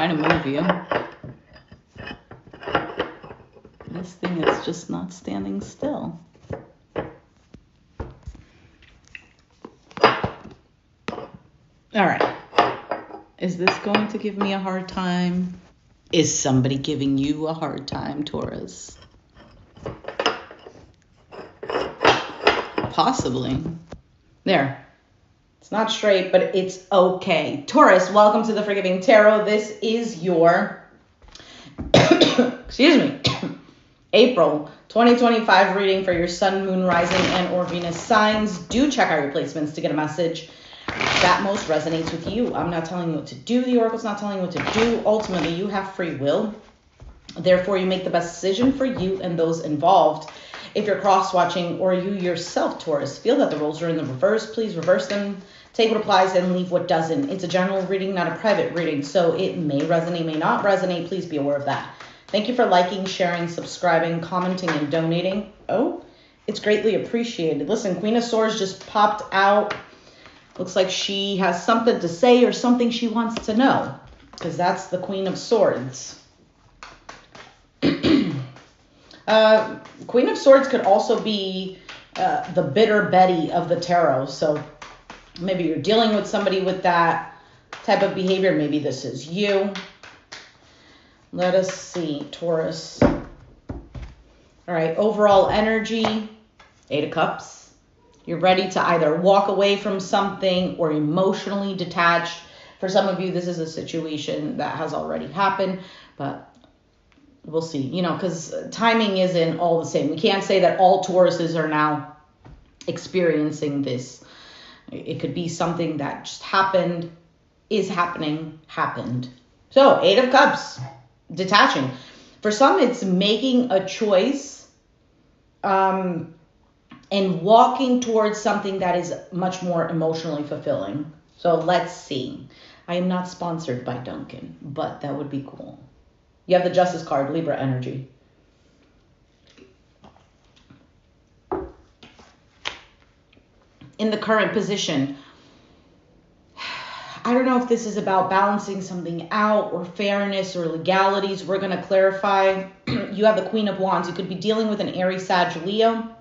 trying to move you. This thing is just not standing still. All right. Is this going to give me a hard time? Is somebody giving you a hard time, Taurus? Possibly. There. It's not straight, but it's okay. Taurus, welcome to the Forgiving Tarot. This is your, excuse me, April 2025 reading for your Sun, Moon, Rising, and or Venus signs. Do check out your placements to get a message that most resonates with you. I'm not telling you what to do. The Oracle's not telling you what to do. Ultimately, you have free will. Therefore, you make the best decision for you and those involved. If you're cross-watching or you yourself, Taurus, feel that the roles are in the reverse, please reverse them. Take what applies and leave what doesn't. It's a general reading, not a private reading, so it may resonate, may not resonate. Please be aware of that. Thank you for liking, sharing, subscribing, commenting, and donating. Oh, it's greatly appreciated. Listen, Queen of Swords just popped out. Looks like she has something to say or something she wants to know, because that's the Queen of Swords. Queen of Swords could also be the bitter Betty of the tarot. So maybe you're dealing with somebody with that type of behavior. Maybe this is you. Let us see, Taurus. All right, overall energy, 8 of Cups. You're ready to either walk away from something or emotionally detached. For some of you, this is a situation that has already happened, but we'll see, because timing isn't all the same. We can't say that all Tauruses are now experiencing this. It could be something that just happened, is happening, happened. So 8 of Cups, detaching. For some, it's making a choice and walking towards something that is much more emotionally fulfilling. So let's see. I am not sponsored by Duncan, but that would be cool. You have the Justice card, Libra energy. In the current position, I don't know if this is about balancing something out or fairness or legalities. We're going to clarify. You have the Queen of Wands. You could be dealing with an Aries, Sag, Leo.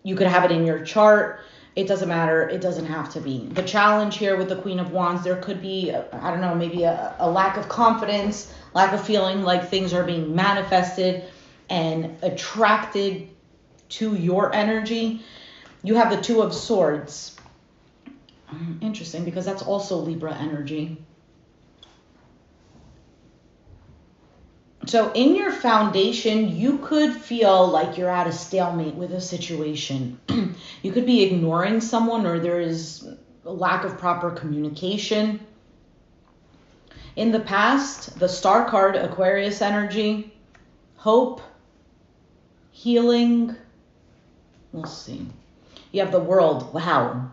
You could have it in your chart. It doesn't matter. It doesn't have to be. The challenge here with the Queen of Wands, there could be, I don't know, maybe a lack of confidence, lack of feeling like things are being manifested and attracted to your energy. You have the Two of Swords. Interesting, because that's also Libra energy. So in your foundation, you could feel like you're at a stalemate with a situation. You could be ignoring someone, or there is a lack of proper communication. In the past, the Star card, Aquarius energy, hope, healing. We'll see. You have the World. Wow.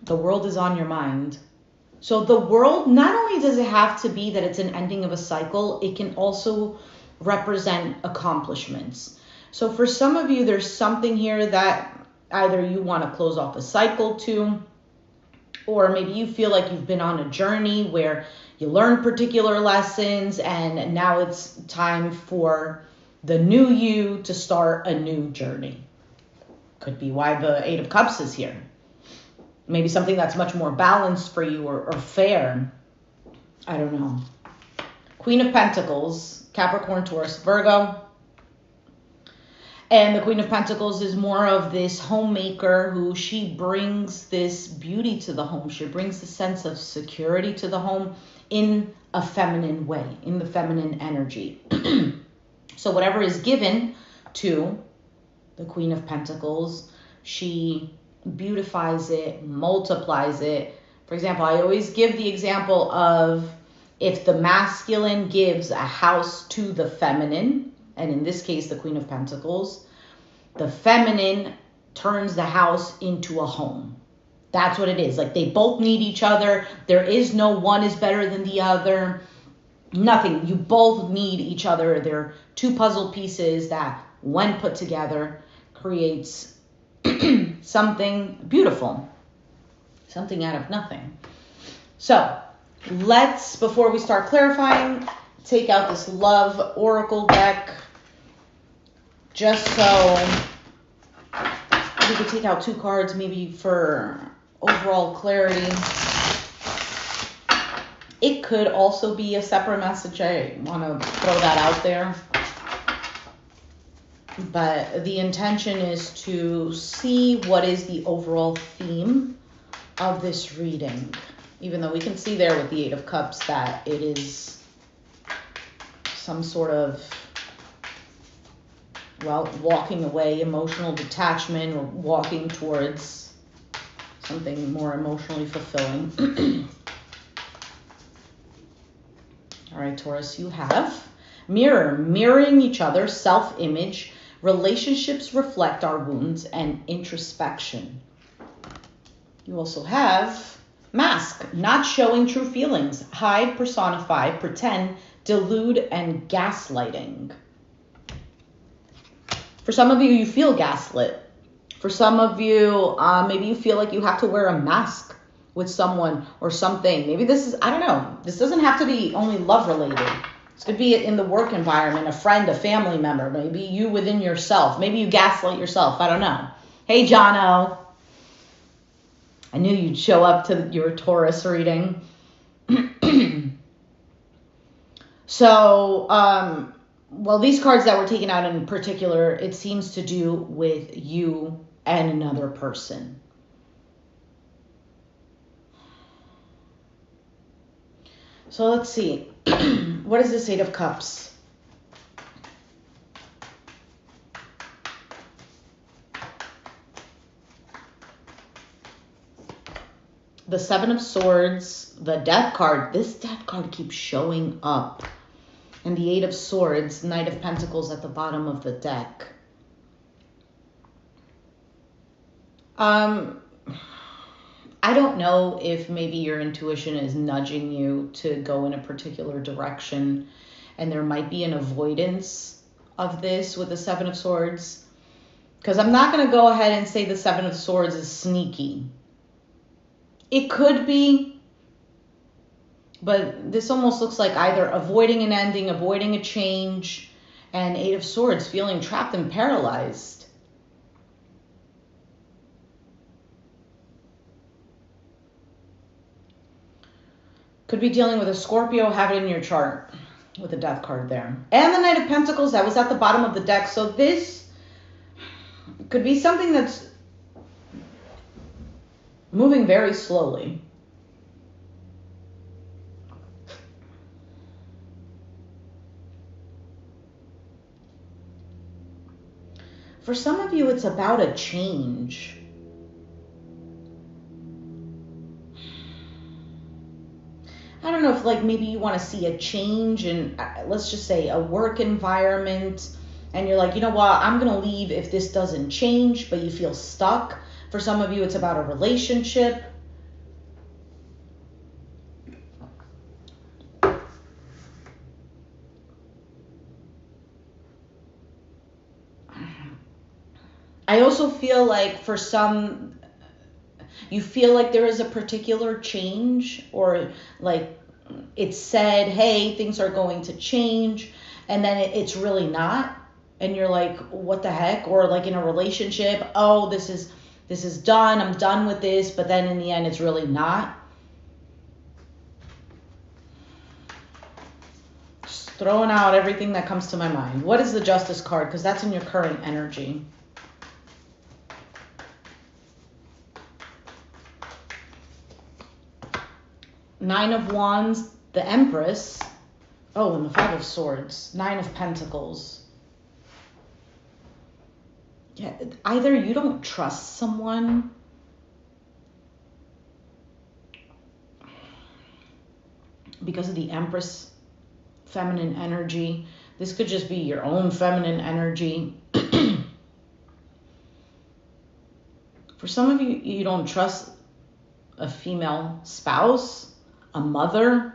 The World is on your mind. So the World, not only does it have to be that it's an ending of a cycle, it can also represent accomplishments. So for some of you, there's something here that either you want to close off a cycle to, or maybe you feel like you've been on a journey where you learned particular lessons and now it's time for the new you to start a new journey. Could be why the 8 of Cups is here. Maybe something that's much more balanced for you or fair. I don't know. Queen of Pentacles, Capricorn, Taurus, Virgo. And the Queen of Pentacles is more of this homemaker who she brings this beauty to the home. She brings the sense of security to the home in a feminine way, in the feminine energy. So whatever is given to the Queen of Pentacles, she beautifies it, multiplies it. For example, I always give the example of if the masculine gives a house to the feminine, and in this case, the Queen of Pentacles, the feminine turns the house into a home. That's what it is. Like, they both need each other. There is no one is better than the other. Nothing. You both need each other. They're two puzzle pieces that, when put together, creates something beautiful, something out of nothing. So Let's, before we start clarifying, take out this love oracle deck just so we could take out 2 cards maybe for overall clarity. It could also be a separate message. I want to throw that out there. But the intention is to see what is the overall theme of this reading. Even though we can see there with the 8 of Cups that it is some sort of, well, walking away, emotional detachment, or walking towards something more emotionally fulfilling. All right, Taurus, you have mirror, mirroring each other, self-image, relationships reflect our wounds, and introspection. You also have mask, not showing true feelings, hide, personify, pretend, delude, and gaslighting. For some of you, you feel gaslit. For some of you, maybe you feel like you have to wear a mask with someone or something. Maybe this is, I don't know. This doesn't have to be only love related. This could be in the work environment, a friend, a family member, maybe you within yourself. Maybe you gaslight yourself. I don't know. Hey, Jono. I knew you'd show up to your Taurus reading. So, well, these cards that were taken out in particular, it seems to do with you and another person. So let's see. What is this 8 of Cups? The 7 of Swords, the Death card. This Death card keeps showing up. And the 8 of Swords, Knight of Pentacles at the bottom of the deck. I don't know if maybe your intuition is nudging you to go in a particular direction, and there might be an avoidance of this with the 7 of Swords. Because I'm not going to go ahead and say the 7 of Swords is sneaky. It could be, but this almost looks like either avoiding an ending, avoiding a change, and 8 of Swords, feeling trapped and paralyzed. Could be dealing with a Scorpio, have it in your chart with the Death card there. And the Knight of Pentacles, that was at the bottom of the deck. So this could be something that's moving very slowly. For some of you, it's about a change. I don't know if like maybe you want to see a change in, let's just say, a work environment, and you're like, you know what, I'm going to leave if this doesn't change, but you feel stuck. For some of you, it's about a relationship. I also feel like for some, you feel like there is a particular change, or like it's said, hey, things are going to change, and then it's really not. And you're like, what the heck? Or like in a relationship, oh, this is done. I'm done with this. But then in the end, it's really not. Just throwing out everything that comes to my mind. What is the Justice card? Because that's in your current energy. Nine of Wands, the Empress. Oh, and the 5 of Swords. 9 of Pentacles. Yeah, either you don't trust someone, because of the Empress feminine energy. This could just be your own feminine energy. For some of you, you don't trust a female spouse, a mother,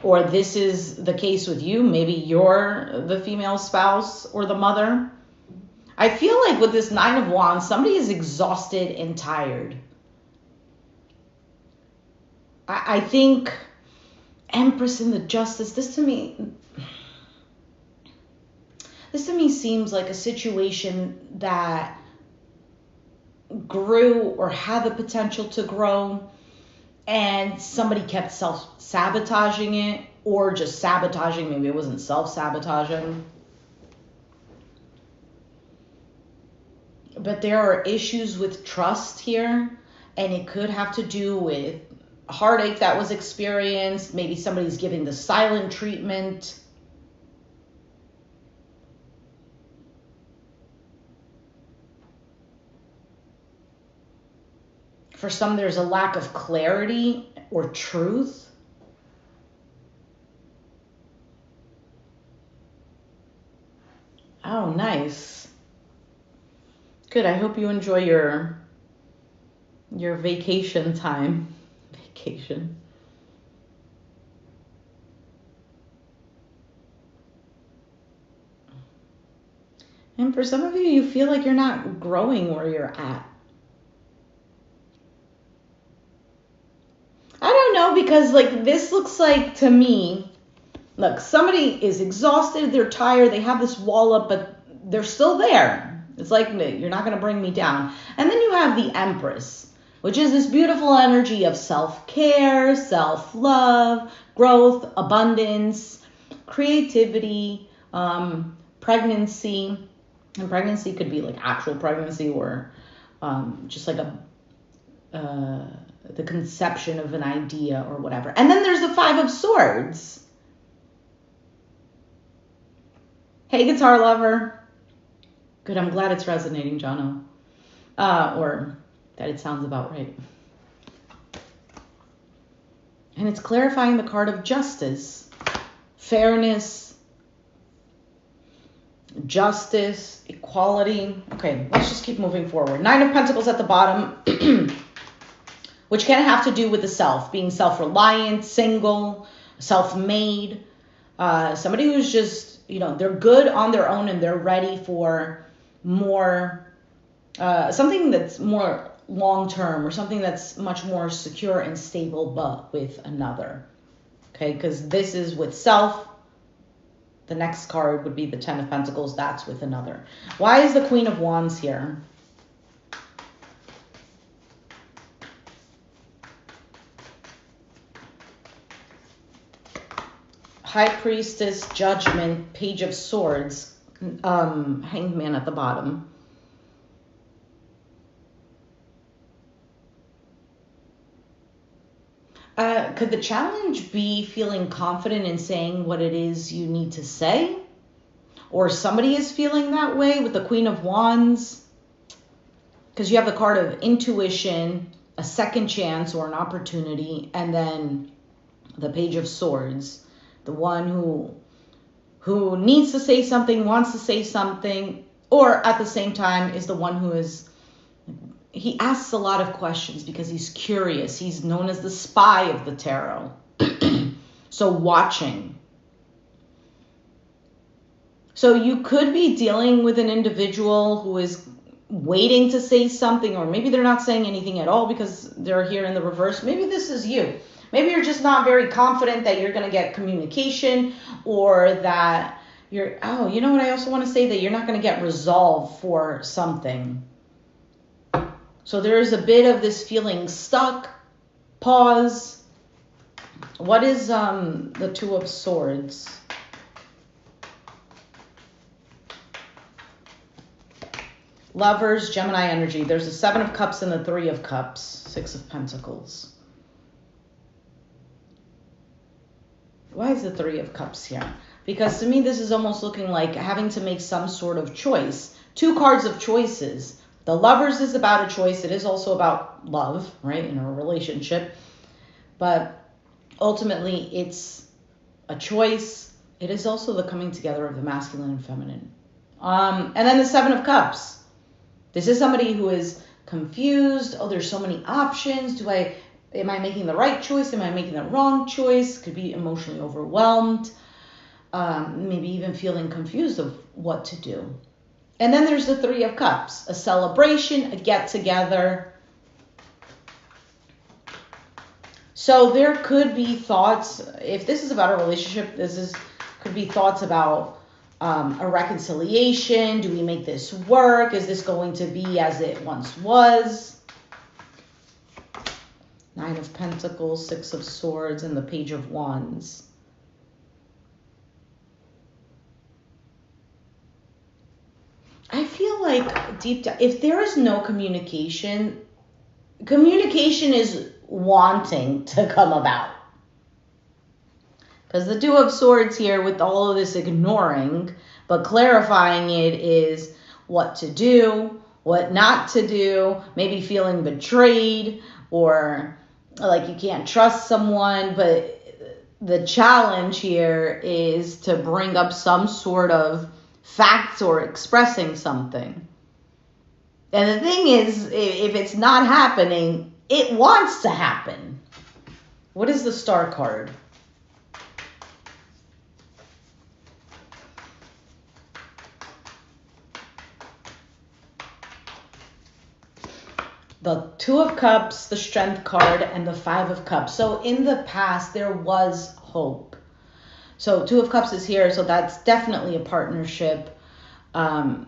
or this is the case with you. Maybe you're the female spouse or the mother. I feel like with this 9 of Wands, somebody is exhausted and tired. I think Empress and the Justice, this to me seems like a situation that grew or had the potential to grow, and somebody kept self-sabotaging it, or just sabotaging. Maybe it wasn't self-sabotaging. But there are issues with trust here, and it could have to do with heartache that was experienced. Maybe somebody's giving the silent treatment. For some, there's a lack of clarity or truth. Oh, nice. Good. I hope you enjoy your vacation time. Vacation. And for some of you, you feel like you're not growing where you're at. I don't know, because like this looks like to me, look, somebody is exhausted, they're tired, they have this wall up, but they're still there. It's like, you're not going to bring me down. And then you have the Empress, which is this beautiful energy of self-care, self-love, growth, abundance, creativity, pregnancy. And pregnancy could be like actual pregnancy, or just like the conception of an idea or whatever. And then there's the Five of Swords. Hey, guitar lover. Good, I'm glad it's resonating, Jono. Or that it sounds about right. And it's clarifying the card of justice, fairness, justice, equality. Okay, let's just keep moving forward. Nine of Pentacles at the bottom, which can have to do with the self, being self-reliant, single, self-made. Somebody who's just, they're good on their own and they're ready for more, something that's more long-term, or something that's much more secure and stable, but with another. Okay, because this is with self. The next card would be the Ten of Pentacles. That's with another. Why is the Queen of Wands here? High Priestess, Judgment, Page of Swords, Hanged Man at the bottom. Could the challenge be feeling confident in saying what it is you need to say? Or somebody is feeling that way with the Queen of Wands? Because you have the card of intuition, a second chance or an opportunity, and then the Page of Swords. The one who needs to say something, wants to say something, or at the same time is the one who is... He asks a lot of questions because he's curious. He's known as the spy of the tarot. So watching. So you could be dealing with an individual who is waiting to say something, or maybe they're not saying anything at all because they're here in the reverse. Maybe this is you. Maybe you're just not very confident that you're going to get communication, or that you're, you know what I also want to say? That you're not going to get resolve for something. So there is a bit of this feeling stuck, pause. What is the Two of Swords? Lovers, Gemini energy. There's the Seven of Cups and the Three of Cups, Six of Pentacles. Why is the Three of Cups here? Because to me, this is almost looking like having to make some sort of choice. Two cards of choices. The Lovers is about a choice. It is also about love, right, in a relationship. But ultimately, it's a choice. It is also the coming together of the masculine and feminine. And then the Seven of Cups. This is somebody who is confused. Oh, there's so many options. Am I making the right choice? Am I making the wrong choice? Could be emotionally overwhelmed. Maybe even feeling confused of what to do. And then there's the Three of Cups, a celebration, a get-together. So there could be thoughts, if this is about a relationship, could be thoughts about a reconciliation. Do we make this work? Is this going to be as it once was? Nine of Pentacles, Six of Swords, and the Page of Wands. I feel like deep down, if there is no communication, communication is wanting to come about. Because the Two of Swords here with all of this ignoring, but clarifying it is what to do, what not to do, maybe feeling betrayed or like you can't trust someone. But the challenge here is to bring up some sort of facts or expressing something. And the thing is, if it's not happening, it wants to happen. What is the Star card? The Two of Cups, the Strength card, and the Five of Cups. So in the past, there was hope. So Two of Cups is here, so that's definitely a partnership. The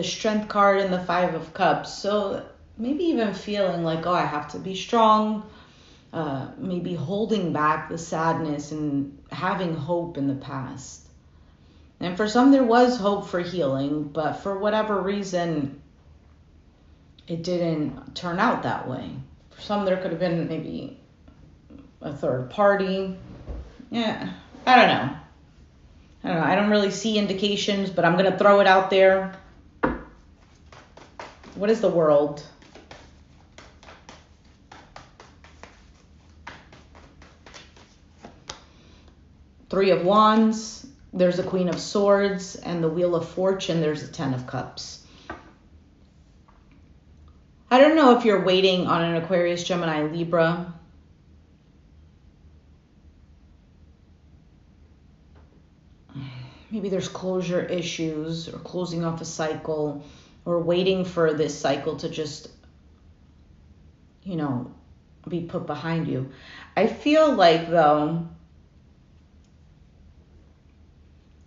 Strength card and the Five of Cups. So maybe even feeling like, oh, I have to be strong. Maybe holding back the sadness and having hope in the past. And for some, there was hope for healing, but for whatever reason, it didn't turn out that way. For some, there could have been maybe a third party. Yeah, I don't know. I don't really see indications, but I'm going to throw it out there. What is the World? Three of Wands. There's a Queen of Swords, and the Wheel of Fortune. There's a Ten of Cups. I don't know if you're waiting on an Aquarius, Gemini, Libra. Maybe there's closure issues or closing off a cycle or waiting for this cycle to just, be put behind you. I feel like, though,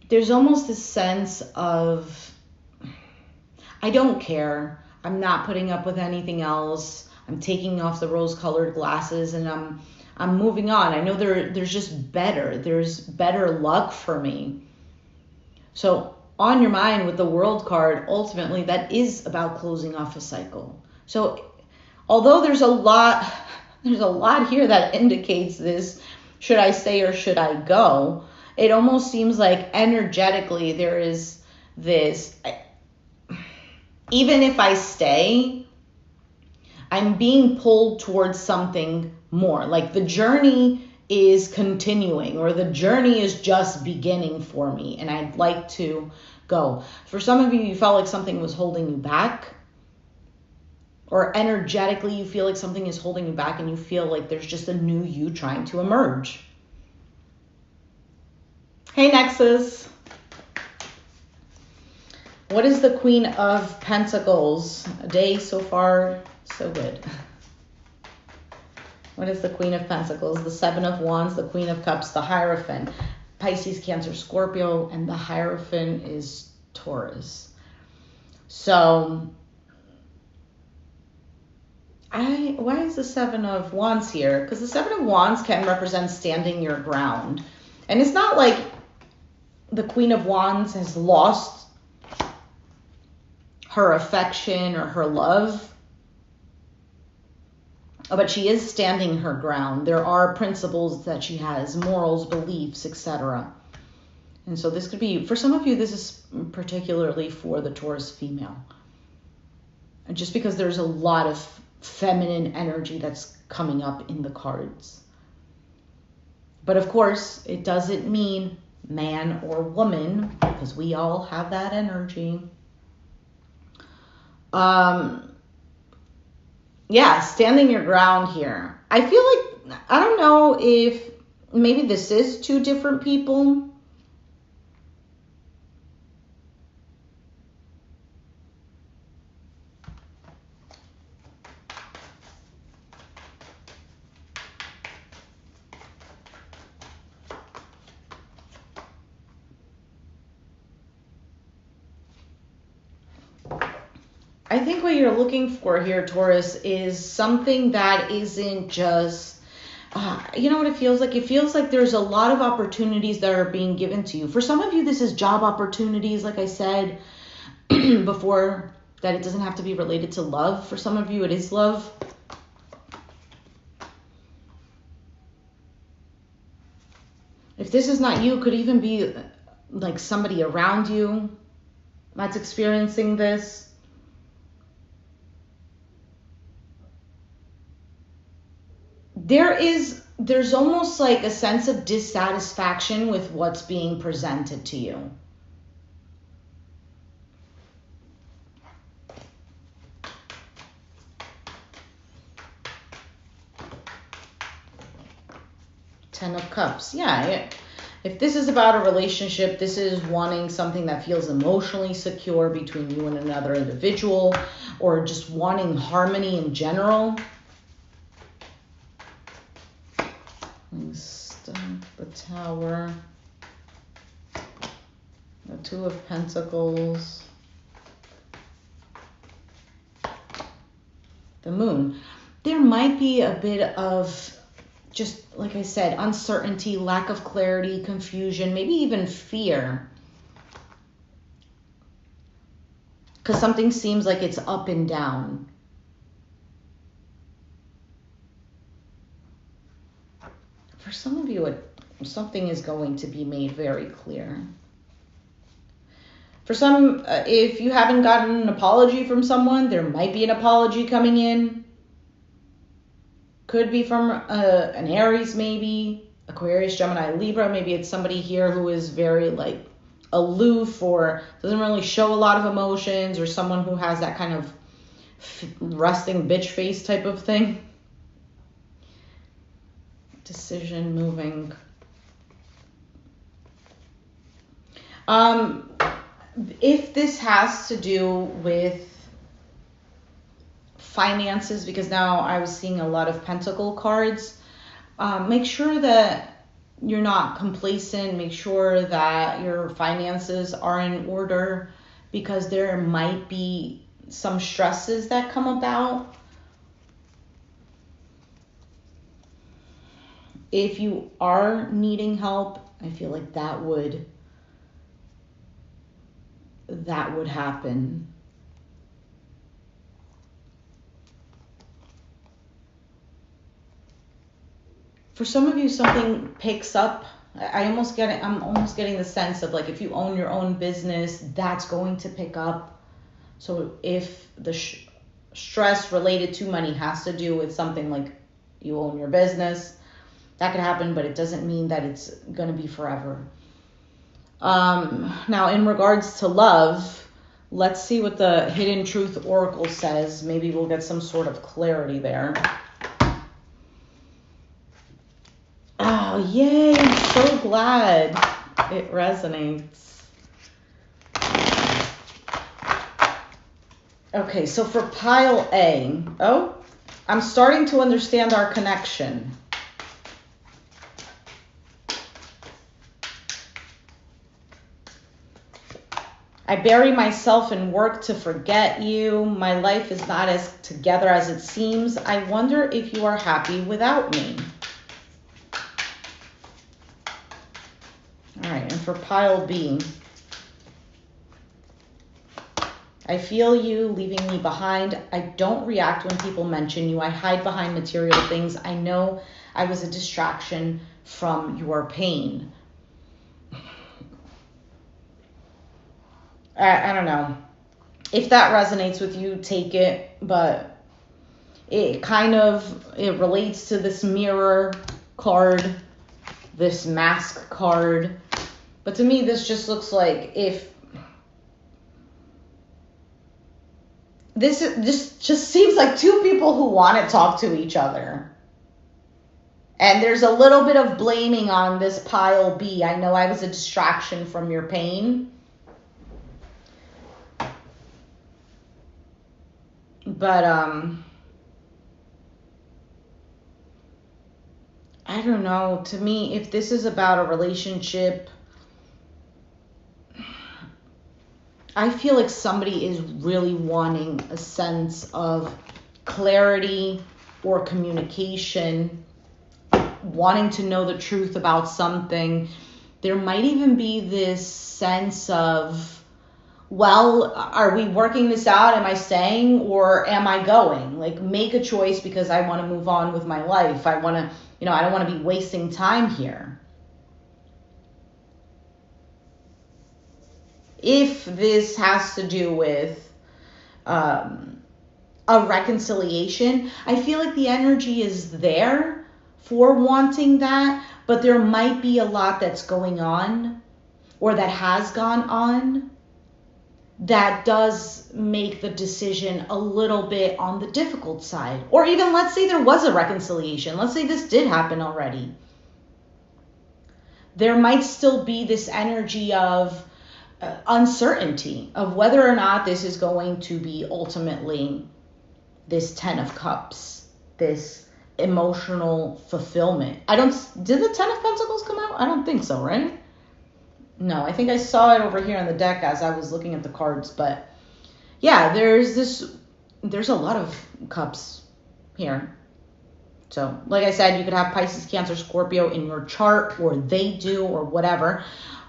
there's almost this sense of, I don't care. I'm not putting up with anything else. I'm taking off the rose-colored glasses and I'm moving on. I know there's just better. There's better luck for me. So on your mind with the World card, ultimately that is about closing off a cycle. So although there's a lot here that indicates this, should I stay or should I go? It almost seems like energetically there is this, even if I stay, I'm being pulled towards something more. Like the journey is continuing or the journey is just beginning for me and I'd like to go. For some of you, you felt like something was holding you back, or energetically you feel like something is holding you back and you feel like there's just a new you trying to emerge. Hey, Nexus. What is the Queen of Pentacles? A day so far, so good. What is the Queen of Pentacles? The Seven of Wands, the Queen of Cups, the Hierophant. Pisces, Cancer, Scorpio, and the Hierophant is Taurus. So, why is the Seven of Wands here? Because the Seven of Wands can represent standing your ground. And it's not like the Queen of Wands has lost her affection or her love, but she is standing her ground. There are principles that she has, morals, beliefs, etc. And so this could be, for some of you, this is particularly for the Taurus female. And just because there's a lot of feminine energy that's coming up in the cards. But of course, it doesn't mean man or woman, because we all have that energy. Yeah, standing your ground here. I feel like, I don't know if maybe this is two different people. I think what you're looking for here, Taurus, is something that isn't just, you know what it feels like? It feels like there's a lot of opportunities that are being given to you. For some of you, this is job opportunities, like I said before, that it doesn't have to be related to love. For some of you, it is love. If this is not you, it could even be like somebody around you that's experiencing this. There's almost like a sense of dissatisfaction with what's being presented to you. Ten of Cups. Yeah. If this is about a relationship, this is wanting something that feels emotionally secure between you and another individual, or just wanting harmony in general. The Tower, the Two of Pentacles, the Moon. There might be a bit of, just like I said, uncertainty, lack of clarity, confusion, maybe even fear. Because something seems like it's up and down. For some of you, something is going to be made very clear. For some, if you haven't gotten an apology from someone, there might be an apology coming in. Could be from an Aries, maybe, Aquarius, Gemini, Libra. Maybe it's somebody here who is very like aloof or doesn't really show a lot of emotions, or someone who has that kind of resting bitch face type of thing. Decision, moving. If this has to do with finances, because now I was seeing a lot of Pentacle cards, make sure that you're not complacent. Make sure that your finances are in order, because there might be some stresses that come about. If you are needing help, I feel like that would happen. For some of you, something picks up. I'm almost getting the sense of like, if you own your own business, that's going to pick up. So if the stress related to money has to do with something like you own your business, that could happen, but it doesn't mean that it's going to be forever. Now, in regards to love, let's see what the Hidden Truth Oracle says. Maybe we'll get some sort of clarity there. Oh, yay. I'm so glad it resonates. Okay, so for pile A, I'm starting to understand our connection. I bury myself in work to forget you. My life is not as together as it seems. I wonder if you are happy without me. All right, and for pile B, I feel you leaving me behind. I don't react when people mention you. I hide behind material things. I know I was a distraction from your pain. I don't know. If that resonates with you, take it. But it relates to this Mirror card, this Mask card. But to me, this just looks like this just seems like two people who want to talk to each other. And there's a little bit of blaming on this pile B. I know I was a distraction from your pain. But I don't know. To me, if this is about a relationship, I feel like somebody is really wanting a sense of clarity or communication, wanting to know the truth about something. There might even be this sense of, well, are we working this out? Am I staying or am I going? Like, make a choice because I want to move on with my life. I want to, I don't want to be wasting time here. If this has to do with a reconciliation, I feel like the energy is there for wanting that, but there might be a lot that's going on or that has gone on that does make the decision a little bit on the difficult side. Or even, let's say there was a reconciliation. Let's say this did happen already. There might still be this energy of uncertainty of whether or not this is going to be ultimately this 10 of Cups, this emotional fulfillment. Did the 10 of Pentacles come out? I don't think so, right? No, I think I saw it over here on the deck as I was looking at the cards, but yeah, there's a lot of cups here. So, like I said, you could have Pisces, Cancer, Scorpio in your chart, or they do, or whatever.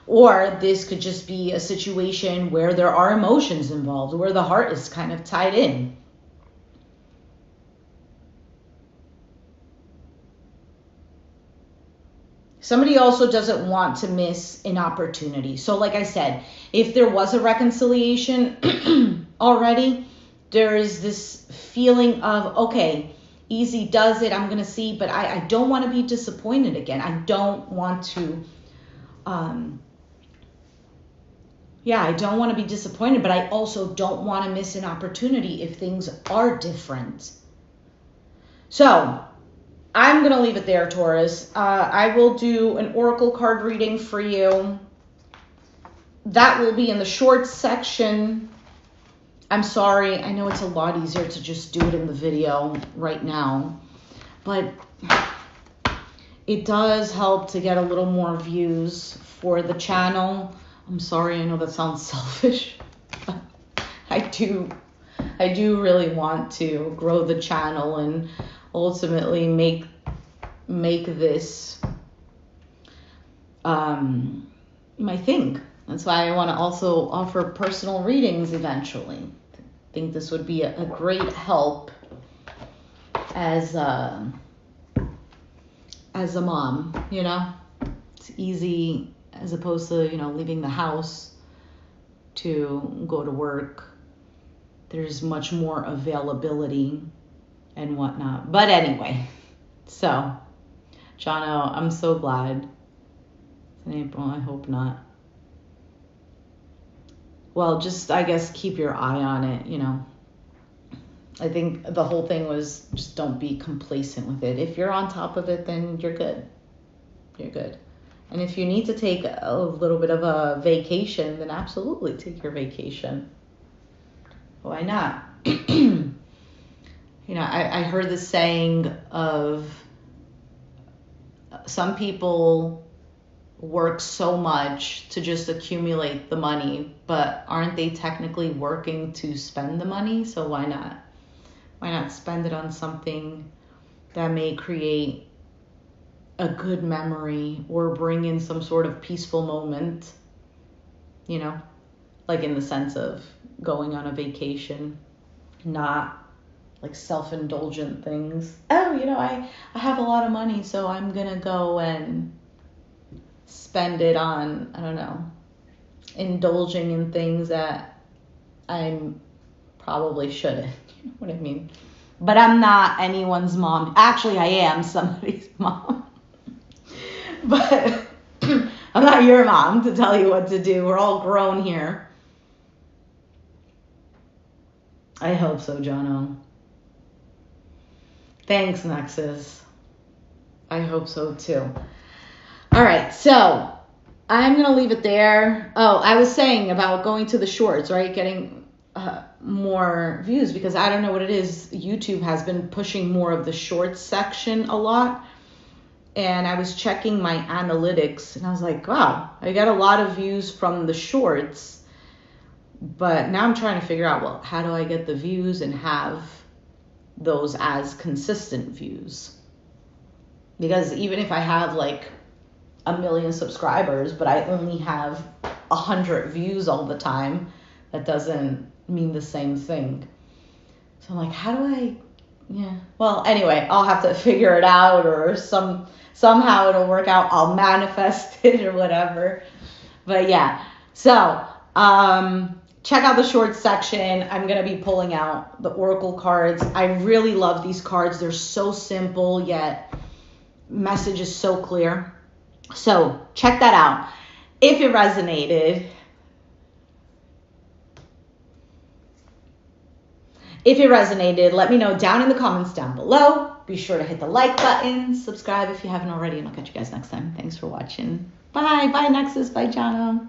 Or this could just be a situation where there are emotions involved, where the heart is kind of tied in. Somebody also doesn't want to miss an opportunity. So like I said, if there was a reconciliation already, there is this feeling of, okay, easy does it, I'm going to see, but I don't want to be disappointed again. I don't want to, I don't want to be disappointed, but I also don't want to miss an opportunity if things are different. So I'm going to leave it there, Taurus. I will do an oracle card reading for you. That will be in the shorts section. I'm sorry. I know it's a lot easier to just do it in the video right now. But it does help to get a little more views for the channel. I'm sorry. I know that sounds selfish. But I do really want to grow the channel and ultimately make this my thing. That's why I want to also offer personal readings eventually. I think this would be a great help as a mom, It's easy as opposed to, leaving the house to go to work. There's much more availability and whatnot. But anyway, so, Jono, I'm so glad. It's in April, I hope not. Well, just, I guess, keep your eye on it, I think the whole thing was just don't be complacent with it. If you're on top of it, then you're good. You're good. And if you need to take a little bit of a vacation, then absolutely take your vacation. Why not? I heard the saying of some people work so much to just accumulate the money, but aren't they technically working to spend the money? So why not? Why not spend it on something that may create a good memory or bring in some sort of peaceful moment, like in the sense of going on a vacation, not like self-indulgent things. Oh, I have a lot of money, so I'm going to go and spend it on, I don't know, indulging in things that I probably shouldn't. You know what I mean? But I'm not anyone's mom. Actually, I am somebody's mom. But I'm not your mom to tell you what to do. We're all grown here. I hope so, Jono. Thanks, Nexus. I hope so, too. All right, so I'm going to leave it there. Oh, I was saying about going to the shorts, right? Getting more views, because I don't know what it is. YouTube has been pushing more of the shorts section a lot. And I was checking my analytics, and I was like, wow, I got a lot of views from the shorts. But now I'm trying to figure out, well, how do I get the views and have those as consistent views? Because even if I have like 1 million subscribers, but I only have 100 views all the time, that doesn't mean the same thing. So I'm like, how do I, well, anyway, I'll have to figure it out, or somehow it'll work out. I'll manifest it or whatever. But yeah, so check out the short section. I'm going to be pulling out the Oracle cards. I really love these cards. They're so simple, yet message is so clear. So check that out. If it resonated, let me know down in the comments down below. Be sure to hit the like button, subscribe if you haven't already, and I'll catch you guys next time. Thanks for watching. Bye. Bye, Nexus. Bye, Jono.